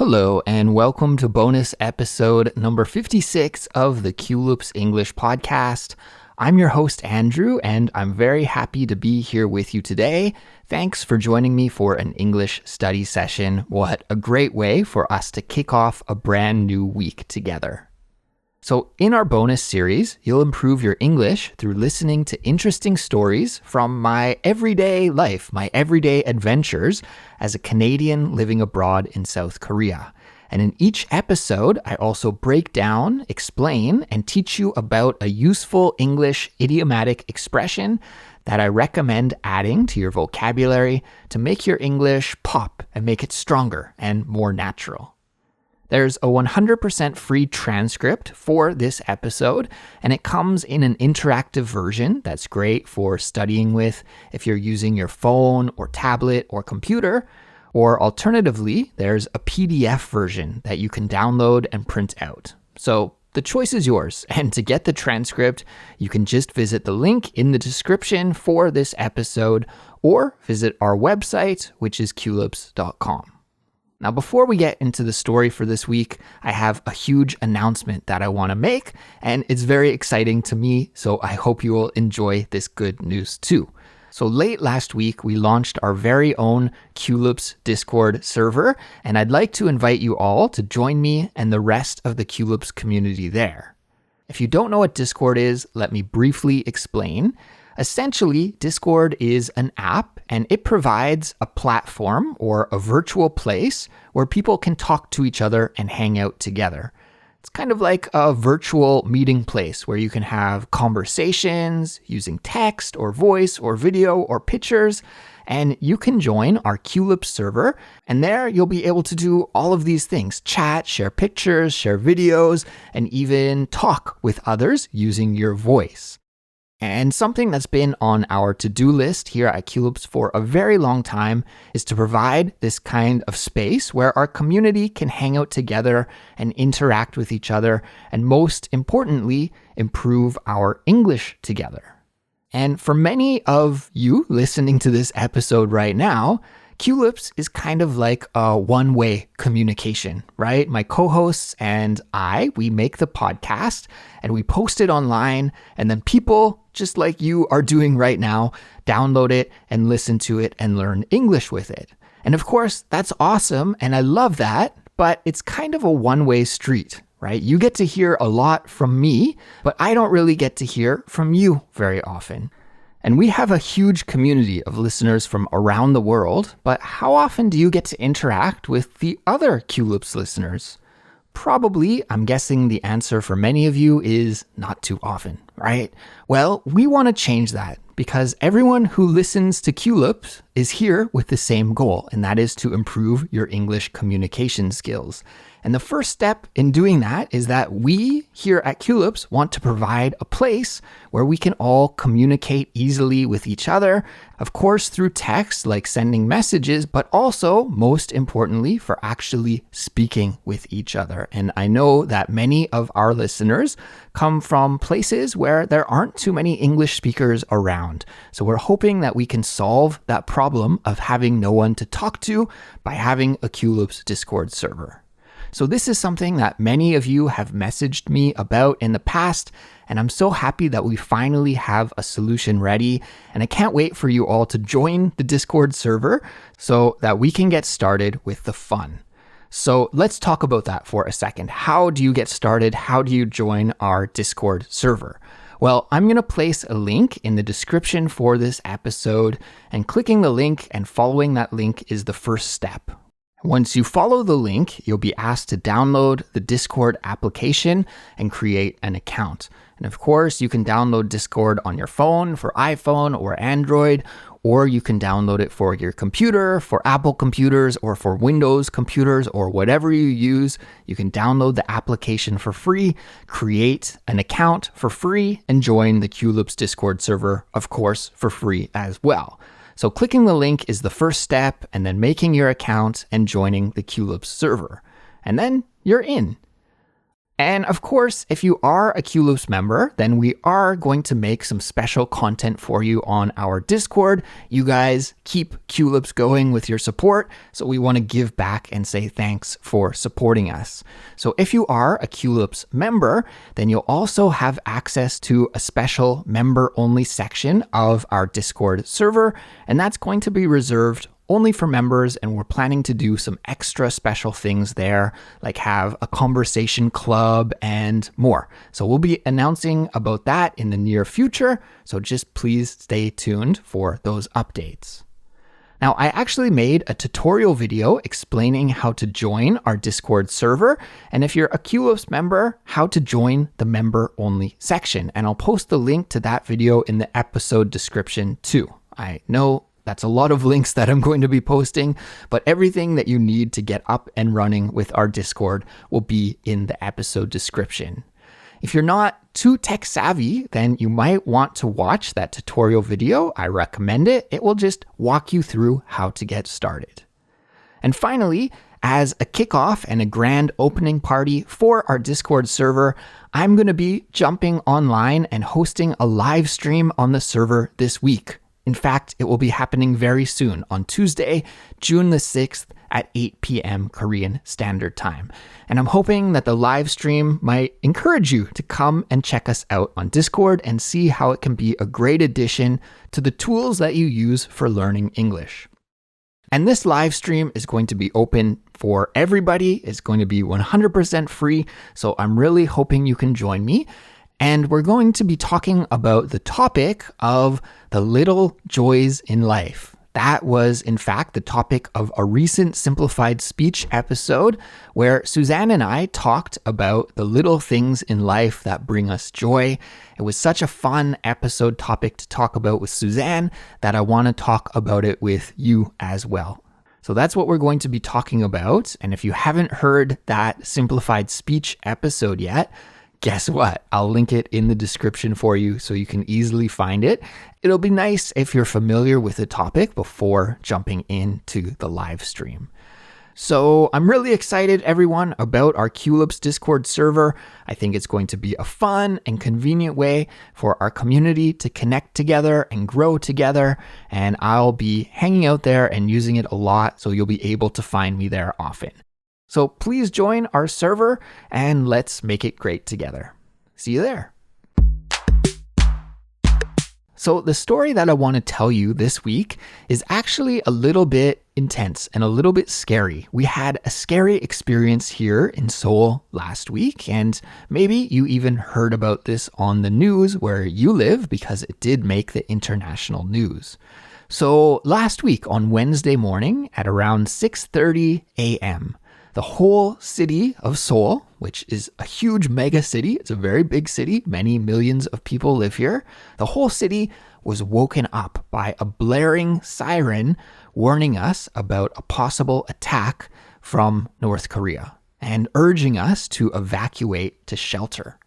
Hello, and welcome to bonus episode number 56 of the Culips English podcast. I'm your host, Andrew, and I'm very happy to be here with you today. Thanks for joining me for an English study session. What a great way for us to kick off a brand new week together. So in our bonus series, you'll improve your English through listening to interesting stories from my everyday life, my everyday adventures as a Canadian living abroad in South Korea. And in each episode, I also break down, explain, and teach you about a useful English idiomatic expression that I recommend adding to your vocabulary to make your English pop and make it stronger and more natural. There's a 100% free transcript for this episode, and it comes in an interactive version that's great for studying with if you're using your phone or tablet or computer, or alternatively, there's a PDF version that you can download and print out. So the choice is yours, and to get the transcript, you can just visit the link in the description for this episode, or visit our website, which is culips.com. Now, before we get into the story for this week, I have a huge announcement that I want to make, and it's very exciting to me, so I hope you will enjoy this good news too. So late last week, we launched our very own Culips Discord server, and I'd like to invite you all to join me and the rest of the Culips community there. If you don't know what Discord is, let me briefly explain. Essentially, Discord is an app, and it provides a platform or a virtual place where people can talk to each other and hang out together. It's kind of like a virtual meeting place where you can have conversations using text or voice or video or pictures, and you can join our Culips server, and there you'll be able to do all of these things: chat, share pictures, share videos, and even talk with others using your voice. And something that's been on our to-do list here at Culips for a very long time is to provide this kind of space where our community can hang out together and interact with each other, and most importantly, improve our English together. And for many of you listening to this episode right now, Culips is kind of like a one-way communication, right? My co-hosts and we make the podcast and we post it online, and then people just like you are doing right now, download it and listen to it and learn English with it. And of course, that's awesome, and I love that, but it's kind of a one-way street, right? You get to hear a lot from me, but I don't really get to hear from you very often. And we have a huge community of listeners from around the world, but how often do you get to interact with the other Culips listeners? Probably, I'm guessing the answer for many of you is not too often, right? Well, we want to change that because everyone who listens to Culips is here with the same goal, and that is to improve your English communication skills. And the first step in doing that is that we here at Culips want to provide a place where we can all communicate easily with each other, of course through text like sending messages, but also most importantly for actually speaking with each other. And I know that many of our listeners come from places where there aren't too many English speakers around. So we're hoping that we can solve that problem of having no one to talk to by having a Culips Discord server. So this is something that many of you have messaged me about in the past, and I'm so happy that we finally have a solution ready, and I can't wait for you all to join the Discord server so that we can get started with the fun. So let's talk about that for a second. How do you get started? How do you join our Discord server? Well, I'm going to place a link in the description for this episode, and clicking the link and following that link is the first step. Once you follow the link, you'll be asked to download the Discord application and create an account. And of course, you can download Discord on your phone for iPhone or Android, or you can download it for your computer, for Apple computers, or for Windows computers, or whatever you use. You can download the application for free, create an account for free, and join the Culips Discord server, of course, for free as well. So clicking the link is the first step, and then making your account and joining the Culips server. And then you're in. And of course, if you are a Culips member, then we are going to make some special content for you on our Discord. You guys keep Culips going with your support, so we want to give back and say thanks for supporting us. So if you are a Culips member, then you'll also have access to a special member-only section of our Discord server, and that's going to be reserved only for members, and we're planning to do some extra special things there, like have a conversation club and more. So we'll be announcing about that in the near future, so just please stay tuned for those updates. Now, I actually made a tutorial video explaining how to join our Discord server, and if you're a Culips member, how to join the member-only section. And I'll post the link to that video in the episode description too. I know that's a lot of links that I'm going to be posting, but everything that you need to get up and running with our Discord will be in the episode description. If you're not too tech savvy, then you might want to watch that tutorial video. I recommend it. It will just walk you through how to get started. And finally, as a kickoff and a grand opening party for our Discord server, I'm going to be jumping online and hosting a live stream on the server this week. In fact, it will be happening very soon on Tuesday, June the 6th at 8 p.m. Korean Standard Time. And I'm hoping that the live stream might encourage you to come and check us out on Discord and see how it can be a great addition to the tools that you use for learning English. And this live stream is going to be open for everybody. It's going to be 100% free. So I'm really hoping you can join me. And we're going to be talking about the topic of the little joys in life. That was, in fact, the topic of a recent simplified speech episode where Suzanne and I talked about the little things in life that bring us joy. It was such a fun episode topic to talk about with Suzanne that I want to talk about it with you as well. So that's what we're going to be talking about. And if you haven't heard that simplified speech episode yet, guess what? I'll link it in the description for you so you can easily find it. It'll be nice if you're familiar with the topic before jumping into the live stream. So I'm really excited, everyone, about our Culips Discord server. I think it's going to be a fun and convenient way for our community to connect together and grow together. And I'll be hanging out there and using it a lot, so you'll be able to find me there often. So please join our server and let's make it great together. See you there. So the story that I want to tell you this week is actually a little bit intense and a little bit scary. We had a scary experience here in Seoul last week, and maybe you even heard about this on the news where you live because it did make the international news. So last week on Wednesday morning at around 6:30 a.m., the whole city of Seoul, which is a huge mega city, it's a very big city, many millions of people live here, the whole city was woken up by a blaring siren warning us about a possible attack from North Korea and urging us to evacuate to shelter.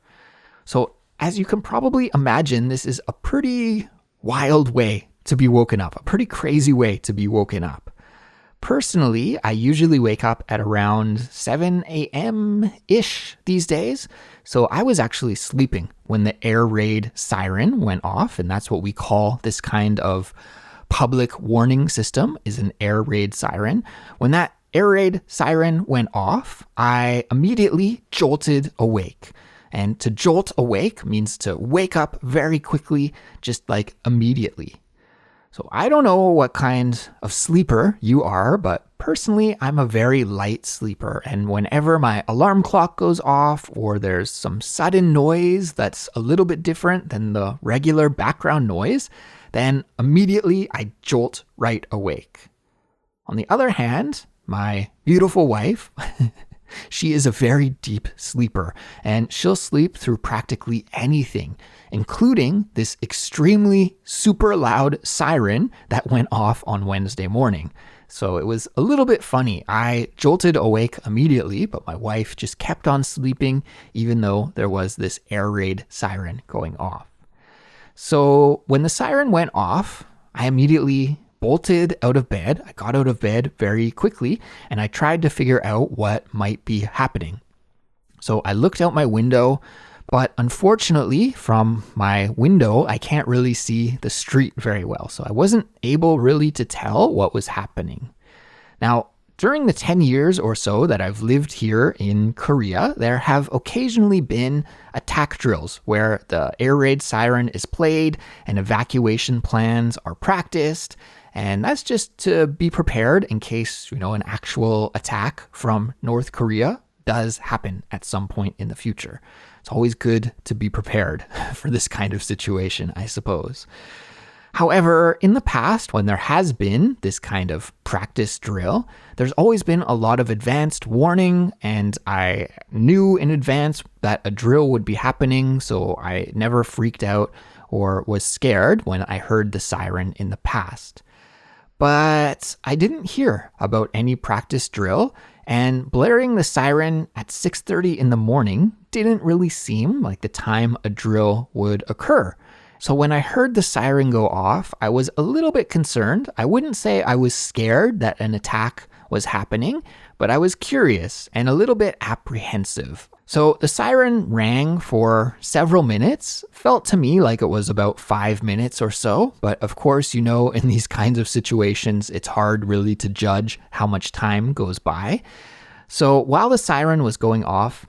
So as you can probably imagine, this is a pretty wild way to be woken up, a pretty crazy way to be woken up. Personally, I usually wake up at around 7 a.m.-ish these days. So I was actually sleeping when the air raid siren went off. And that's what we call this kind of public warning system, is an air raid siren. When that air raid siren went off, I immediately jolted awake. And to jolt awake means to wake up very quickly, just like immediately. So I don't know what kind of sleeper you are, but personally, I'm a very light sleeper. And whenever my alarm clock goes off or there's some sudden noise that's a little bit different than the regular background noise, then immediately I jolt right awake. On the other hand, my beautiful wife, she is a very deep sleeper, and she'll sleep through practically anything, including this extremely super loud siren that went off on Wednesday morning. So it was a little bit funny. I jolted awake immediately, but my wife just kept on sleeping even though there was this air raid siren going off. So when the siren went off, I immediately bolted out of bed. I got out of bed very quickly and I tried to figure out what might be happening. So I looked out my window, but unfortunately from my window, I can't really see the street very well. So I wasn't able really to tell what was happening. Now, during the 10 years or so that I've lived here in Korea, there have occasionally been attack drills where the air raid siren is played and evacuation plans are practiced. And that's just to be prepared in case, an actual attack from North Korea does happen at some point in the future. It's always good to be prepared for this kind of situation, I suppose. However, in the past, when there has been this kind of practice drill, there's always been a lot of advanced warning, and I knew in advance that a drill would be happening, so I never freaked out or was scared when I heard the siren in the past. But I didn't hear about any practice drill, and blaring the siren at 6:30 in the morning didn't really seem like the time a drill would occur. So when I heard the siren go off, I was a little bit concerned. I wouldn't say I was scared that an attack was happening, but I was curious and a little bit apprehensive. So the siren rang for several minutes. Felt to me like it was about 5 minutes or so. But of course, in these kinds of situations, it's hard really to judge how much time goes by. So while the siren was going off,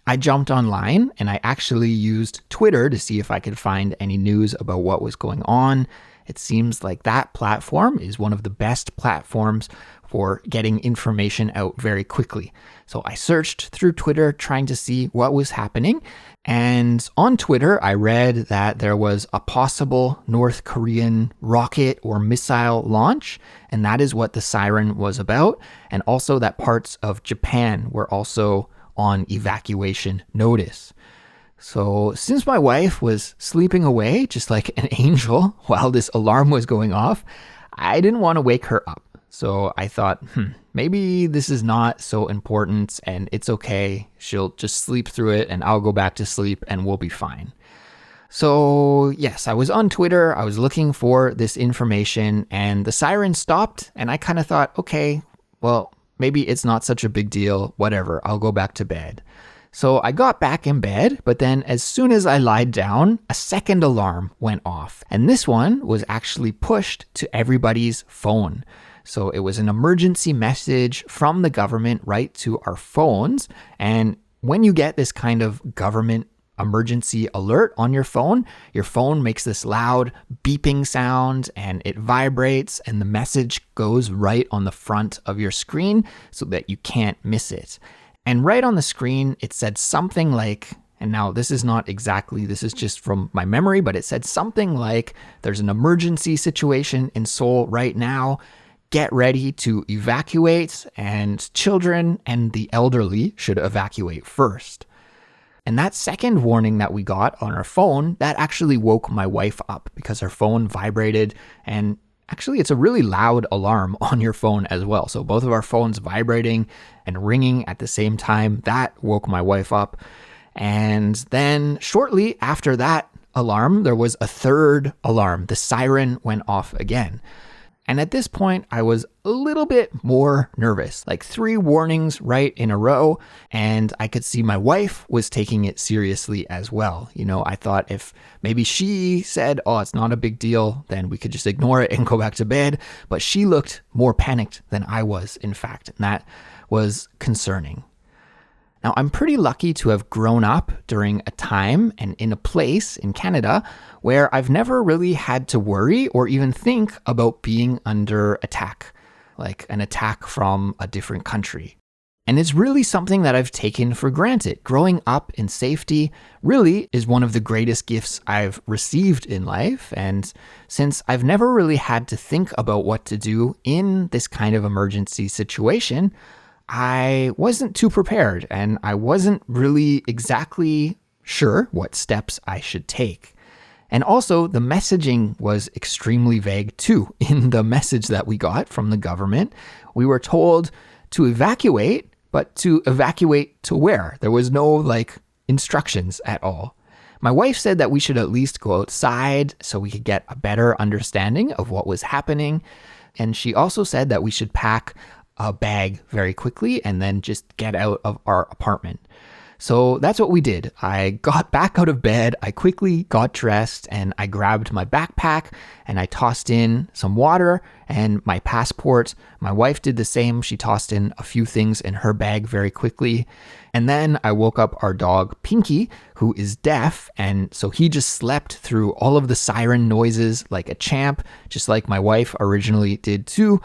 I jumped online and I actually used Twitter to see if I could find any news about what was going on. It seems like that platform is one of the best platforms for getting information out very quickly. So I searched through Twitter trying to see what was happening. And on Twitter, I read that there was a possible North Korean rocket or missile launch. And that is what the siren was about. And also that parts of Japan were also on evacuation notice. So since my wife was sleeping away just like an angel while this alarm was going off, I didn't want to wake her up. So I thought, maybe this is not so important and it's okay. She'll just sleep through it and I'll go back to sleep and we'll be fine. So yes, I was on Twitter. I was looking for this information and the siren stopped and I kind of thought, okay, well, maybe it's not such a big deal. Whatever, I'll go back to bed. So I got back in bed, but then as soon as I lied down, a second alarm went off. And this one was actually pushed to everybody's phone. So it was an emergency message from the government right to our phones. And when you get this kind of government emergency alert on your phone makes this loud beeping sound and it vibrates and the message goes right on the front of your screen so that you can't miss it. And right on the screen, it said something like, and now this is just from my memory, but it said something like, there's an emergency situation in Seoul right now. Get ready to evacuate, and children and the elderly should evacuate first. And that second warning that we got on our phone, that actually woke my wife up because her phone vibrated. And actually, it's a really loud alarm on your phone as well. So both of our phones vibrating and ringing at the same time, that woke my wife up. And then shortly after that alarm, there was a third alarm. The siren went off again. And at this point, I was a little bit more nervous, like 3 warnings right in a row. And I could see my wife was taking it seriously as well. I thought if maybe she said, oh, it's not a big deal, then we could just ignore it and go back to bed. But she looked more panicked than I was, in fact. And that was concerning. Now, I'm pretty lucky to have grown up during a time and in a place in Canada where I've never really had to worry or even think about being under attack, like an attack from a different country. And it's really something that I've taken for granted. Growing up in safety really is one of the greatest gifts I've received in life. And since I've never really had to think about what to do in this kind of emergency situation, I wasn't too prepared and I wasn't really exactly sure what steps I should take. And also the messaging was extremely vague too. In the message that we got from the government, we were told to evacuate, but to evacuate to where? There was no instructions at all. My wife said that we should at least go outside so we could get a better understanding of what was happening. And she also said that we should pack a bag very quickly and then just get out of our apartment. So that's what we did. I got back out of bed, I quickly got dressed, and I grabbed my backpack and I tossed in some water and my passport. My wife did the same. She tossed in a few things in her bag very quickly. And then I woke up our dog, Pinky, who is deaf. And so he just slept through all of the siren noises like a champ, just like my wife originally did too.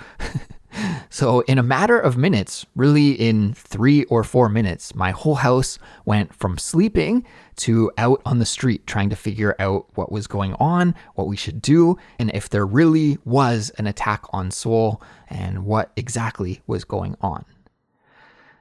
So in a matter of minutes, really in 3 or 4 minutes, my whole house went from sleeping to out on the street trying to figure out what was going on, what we should do, and if there really was an attack on Seoul and what exactly was going on.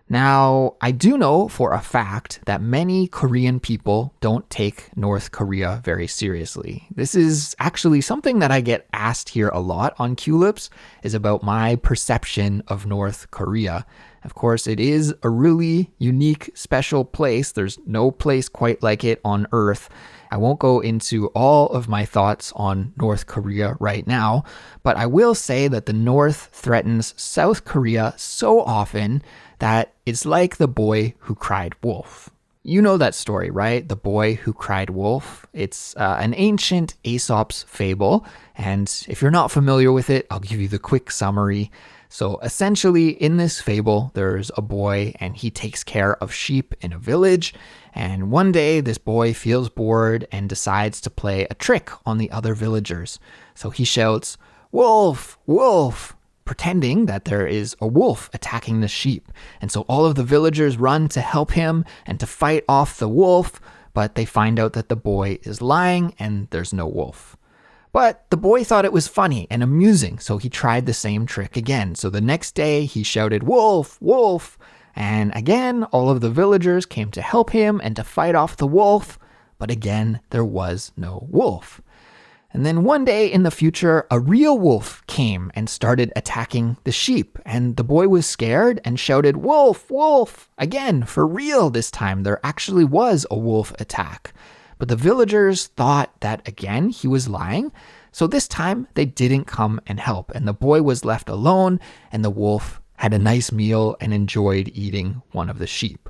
Now, I do know for a fact that many Korean people don't take North Korea very seriously. This is actually something that I get asked here a lot on Culips, is about my perception of North Korea. Of course, it is a really unique, special place. There's no place quite like it on Earth. I won't go into all of my thoughts on North Korea right now, but I will say that the North threatens South Korea so often that it's like the boy who cried wolf. You know that story, right? The boy who cried wolf. It's an ancient Aesop's fable, and if you're not familiar with it, I'll give you the quick summary. So essentially, in this fable, there's a boy and he takes care of sheep in a village. And one day, this boy feels bored and decides to play a trick on the other villagers. So he shouts, "Wolf, wolf," pretending that there is a wolf attacking the sheep. And so all of the villagers run to help him and to fight off the wolf, but they find out that the boy is lying and there's no wolf. But the boy thought it was funny and amusing, so he tried the same trick again. So the next day he shouted, "Wolf, wolf," and again all of the villagers came to help him and to fight off the wolf, but again there was no wolf. And then one day in the future, a real wolf came and started attacking the sheep. And the boy was scared and shouted, "Wolf, wolf!" Again, for real this time, there actually was a wolf attack. But the villagers thought that again, he was lying. So this time they didn't come and help. And the boy was left alone and the wolf had a nice meal and enjoyed eating one of the sheep.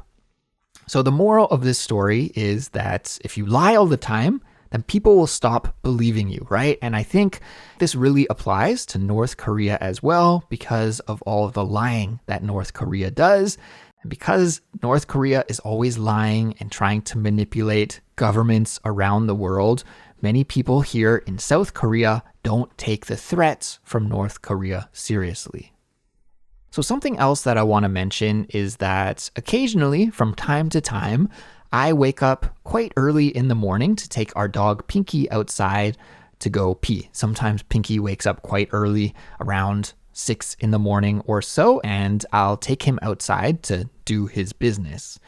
So the moral of this story is that if you lie all the time, then people will stop believing you, right? And I think this really applies to North Korea as well because of all of the lying that North Korea does. And because North Korea is always lying and trying to manipulate governments around the world, many people here in South Korea don't take the threats from North Korea seriously. So something else that I want to mention is that occasionally, from time to time, I wake up quite early in the morning to take our dog Pinky outside to go pee. Sometimes Pinky wakes up quite early, around 6 in the morning or so, and I'll take him outside to do his business.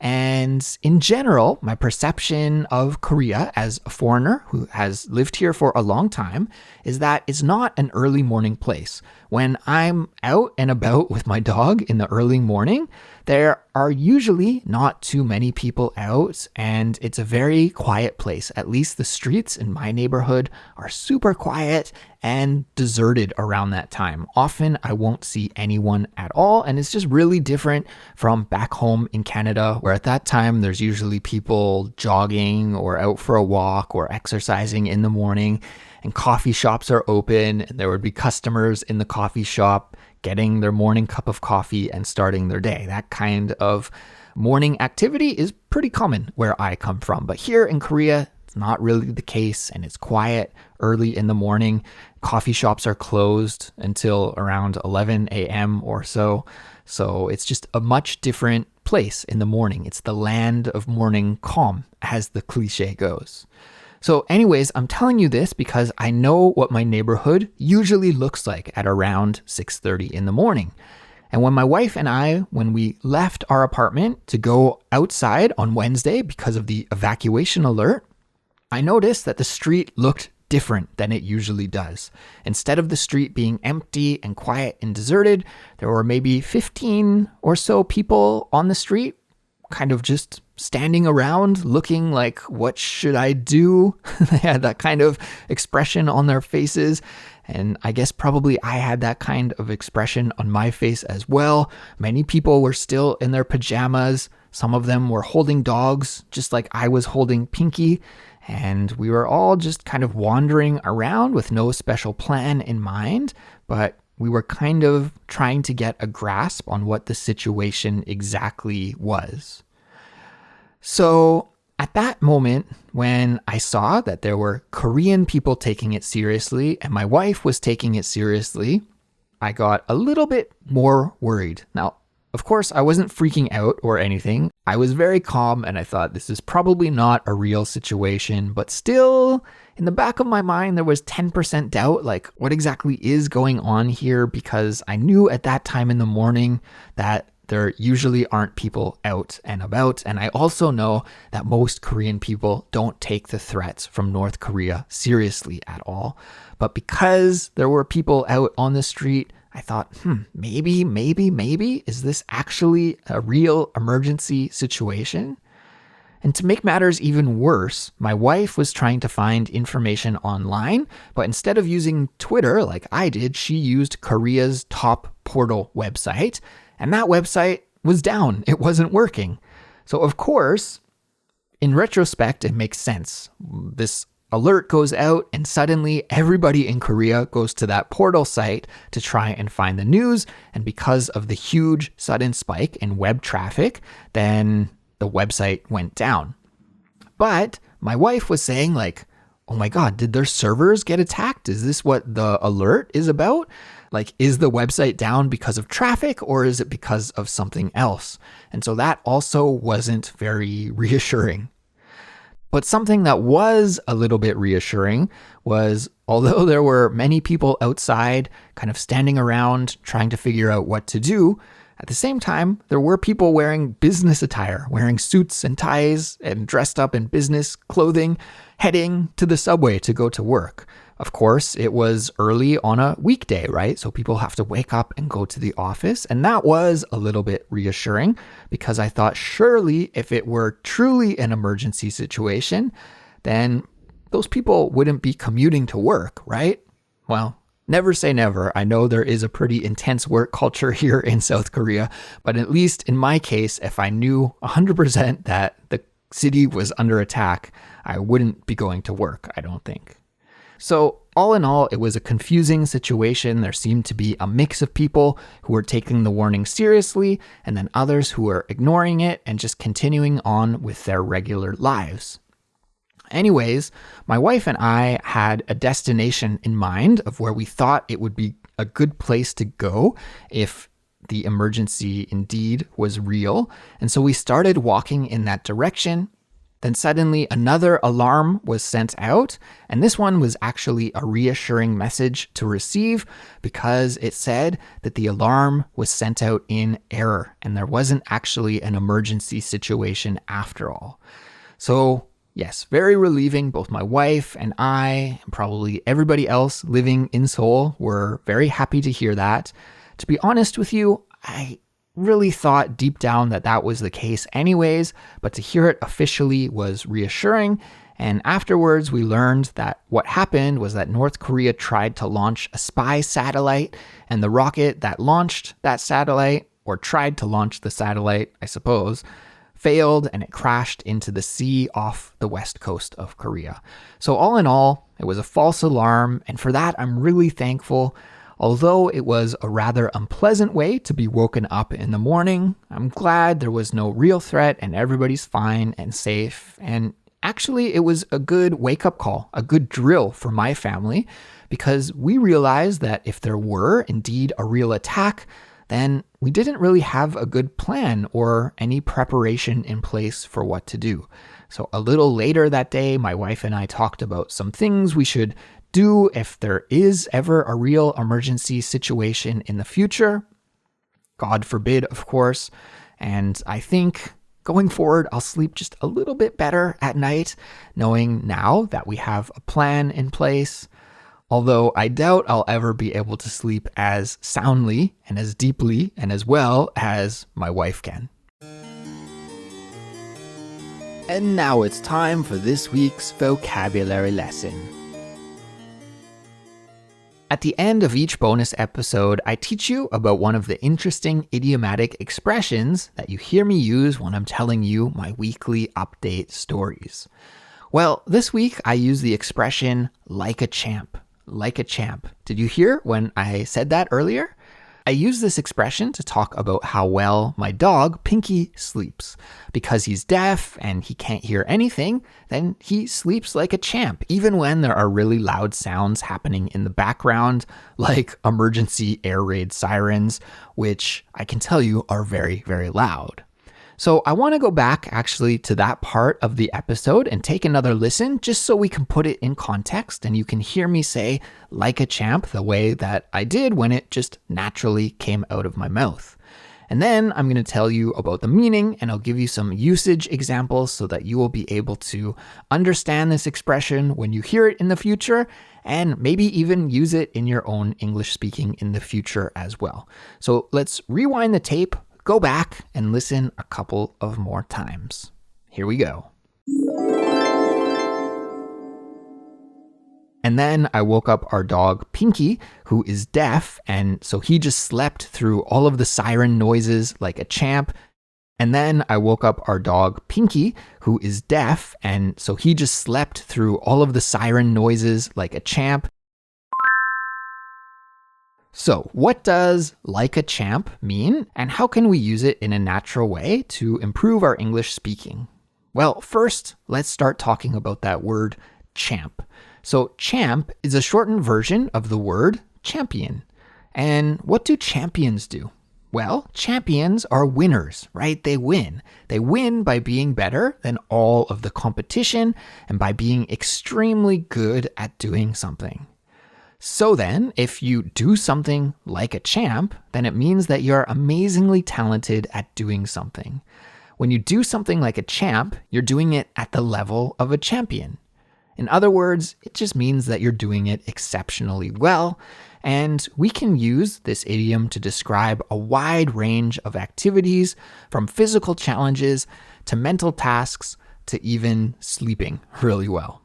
And in general, my perception of Korea as a foreigner who has lived here for a long time is that it's not an early morning place. When I'm out and about with my dog in the early morning, there are usually not too many people out, and it's a very quiet place. At least the streets in my neighborhood are super quiet and deserted around that time. Often I won't see anyone at all, and it's just really different from back home in Canada, where at that time there's usually people jogging or out for a walk or exercising in the morning, and coffee shops are open, and there would be customers in the coffee shop getting their morning cup of coffee and starting their day. That kind of morning activity is pretty common where I come from. But here in Korea, it's not really the case, and it's quiet early in the morning. Coffee shops are closed until around 11 a.m. or so. So it's just a much different place in the morning. It's the land of morning calm, as the cliche goes. So anyways, I'm telling you this because I know what my neighborhood usually looks like at around 6:30 in the morning. And when my wife and I, when we left our apartment to go outside on Wednesday because of the evacuation alert, I noticed that the street looked different than it usually does. Instead of the street being empty and quiet and deserted, there were maybe 15 or so people on the street, kind of just standing around looking like, what should I do? They had that kind of expression on their faces. And I guess probably I had that kind of expression on my face as well. Many people were still in their pajamas, Some of them were holding dogs, just like I was holding Pinky. And we were all just kind of wandering around with no special plan in mind, but we were kind of trying to get a grasp on what the situation exactly was. So at that moment, when I saw that there were Korean people taking it seriously and my wife was taking it seriously, I got a little bit more worried. Now, of course, I wasn't freaking out or anything. I was very calm and I thought this is probably not a real situation, but still in the back of my mind, there was 10% doubt, like what exactly is going on here? Because I knew at that time in the morning that there usually aren't people out and about. And I also know that most Korean people don't take the threats from North Korea seriously at all. But because there were people out on the street, I thought, maybe, is this actually a real emergency situation? And to make matters even worse, my wife was trying to find information online, but instead of using Twitter like I did, she used Korea's top portal website, and that website was down. It wasn't working. So of course, in retrospect, it makes sense. This alert goes out and suddenly everybody in Korea goes to that portal site to try and find the news. And because of the huge sudden spike in web traffic, then the website went down. But my wife was saying like, oh my God, did their servers get attacked? Is this what the alert is about? Like, is the website down because of traffic or is it because of something else? And so that also wasn't very reassuring. But something that was a little bit reassuring was, although there were many people outside kind of standing around trying to figure out what to do, at the same time, there were people wearing business attire, wearing suits and ties and dressed up in business clothing, heading to the subway to go to work. Of course, it was early on a weekday, right? So people have to wake up and go to the office. And that was a little bit reassuring because I thought surely if it were truly an emergency situation, then those people wouldn't be commuting to work, right? Well, never say never. I know there is a pretty intense work culture here in South Korea, but at least in my case, if I knew 100% that the city was under attack, I wouldn't be going to work, I don't think. So all in all, it was a confusing situation. There seemed to be a mix of people who were taking the warning seriously and then others who were ignoring it and just continuing on with their regular lives. Anyways, my wife and I had a destination in mind of where we thought it would be a good place to go if the emergency indeed was real. And so we started walking in that direction. Then suddenly another alarm was sent out, and this one was actually a reassuring message to receive because it said that the alarm was sent out in error and there wasn't actually an emergency situation after all. So yes, very relieving. Both my wife and I, and probably everybody else living in Seoul, were very happy to hear that. To be honest with you, I really thought deep down that that was the case anyways, but to hear it officially was reassuring. And afterwards, we learned that what happened was that North Korea tried to launch a spy satellite, and the rocket that launched that satellite, or tried to launch the satellite, I suppose, failed and it crashed into the sea off the west coast of Korea. So all in all, it was a false alarm, and for that, I'm really thankful. Although it was a rather unpleasant way to be woken up in the morning, I'm glad there was no real threat and everybody's fine and safe. And actually, it was a good wake-up call, a good drill for my family, because we realized that if there were indeed a real attack, then we didn't really have a good plan or any preparation in place for what to do. So a little later that day, my wife and I talked about some things we should do if there is ever a real emergency situation in the future. God forbid, of course. And I think going forward, I'll sleep just a little bit better at night, knowing now that we have a plan in place. Although I doubt I'll ever be able to sleep as soundly and as deeply and as well as my wife can. And now it's time for this week's vocabulary lesson. At the end of each bonus episode, I teach you about one of the interesting idiomatic expressions that you hear me use when I'm telling you my weekly update stories. Well, this week I use the expression like a champ. Like a champ. Did you hear when I said that earlier? I use this expression to talk about how well my dog, Pinky, sleeps. Because he's deaf and he can't hear anything, then he sleeps like a champ, even when there are really loud sounds happening in the background, like emergency air raid sirens, which I can tell you are very, very loud. So I want to go back actually to that part of the episode and take another listen just so we can put it in context and you can hear me say like a champ the way that I did when it just naturally came out of my mouth. And then I'm going to tell you about the meaning and I'll give you some usage examples so that you will be able to understand this expression when you hear it in the future and maybe even use it in your own English speaking in the future as well. So let's rewind the tape. Go back and listen a couple of more times. Here we go. And then I woke up our dog, Pinky, who is deaf, and so he just slept through all of the siren noises like a champ. And then I woke up our dog, Pinky, who is deaf, and so he just slept through all of the siren noises like a champ. So, what does like a champ mean, and how can we use it in a natural way to improve our English speaking? Well, first, let's start talking about that word champ. So, champ is a shortened version of the word champion. And what do champions do? Well, champions are winners, right? They win. They win by being better than all of the competition and by being extremely good at doing something. So then, if you do something like a champ, then it means that you're amazingly talented at doing something. When you do something like a champ, you're doing it at the level of a champion. In other words, it just means that you're doing it exceptionally well, and we can use this idiom to describe a wide range of activities, from physical challenges to mental tasks to even sleeping really well.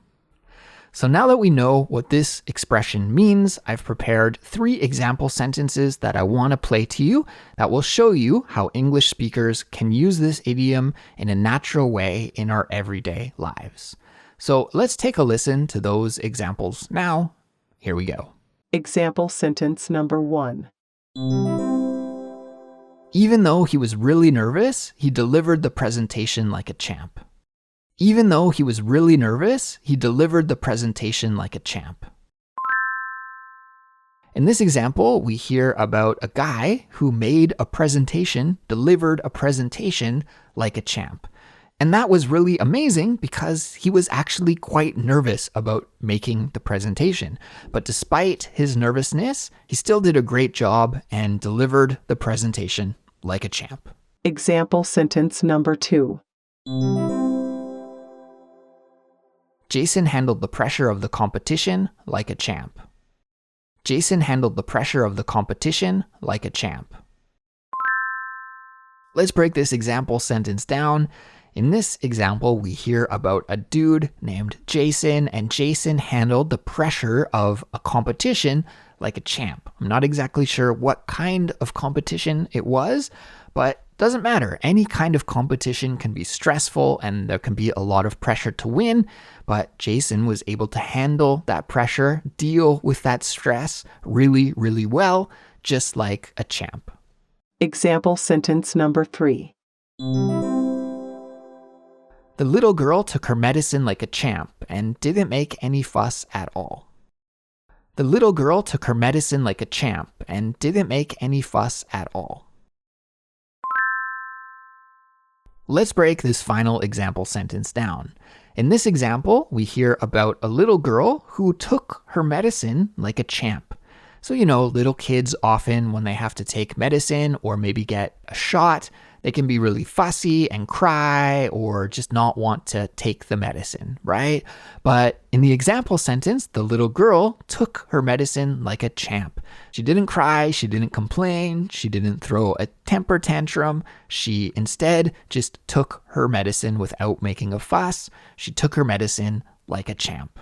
So now that we know what this expression means, I've prepared 3 example sentences that I want to play to you that will show you how English speakers can use this idiom in a natural way in our everyday lives. So let's take a listen to those examples now. Here we go. Example sentence number 1. Even though he was really nervous, he delivered the presentation like a champ. Even though he was really nervous, he delivered the presentation like a champ. In this example, we hear about a guy who made a presentation, delivered a presentation like a champ. And that was really amazing because he was actually quite nervous about making the presentation. But despite his nervousness, he still did a great job and delivered the presentation like a champ. Example sentence number 2. Jason handled the pressure of the competition like a champ. Jason handled the pressure of the competition like a champ. Let's break this example sentence down. In this example, we hear about a dude named Jason, and Jason handled the pressure of a competition like a champ. I'm not exactly sure what kind of competition it was, but doesn't matter. Any kind of competition can be stressful and there can be a lot of pressure to win, but Jason was able to handle that pressure, deal with that stress really, really well, just like a champ. Example sentence number 3. The little girl took her medicine like a champ and didn't make any fuss at all. The little girl took her medicine like a champ and didn't make any fuss at all. Let's break this final example sentence down. In this example, we hear about a little girl who took her medicine like a champ. So, little kids often, when they have to take medicine or maybe get a shot, they can be really fussy and cry or just not want to take the medicine, right? But in the example sentence, the little girl took her medicine like a champ. She didn't cry, she didn't complain, she didn't throw a temper tantrum. She instead just took her medicine without making a fuss. She took her medicine like a champ.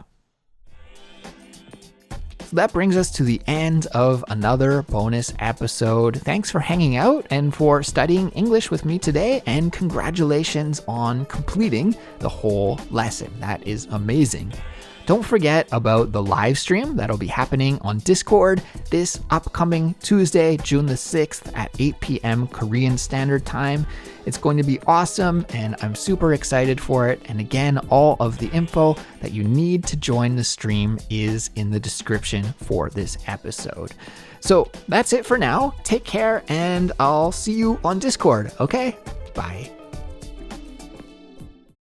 So that brings us to the end of another bonus episode. Thanks for hanging out and for studying English with me today, and congratulations on completing the whole lesson. That is amazing. Don't forget about the live stream that'll be happening on Discord this upcoming Tuesday, June the 6th at 8 p.m. Korean Standard Time. It's going to be awesome, and I'm super excited for it. And again, all of the info that you need to join the stream is in the description for this episode. So that's it for now. Take care, and I'll see you on Discord, okay? Bye.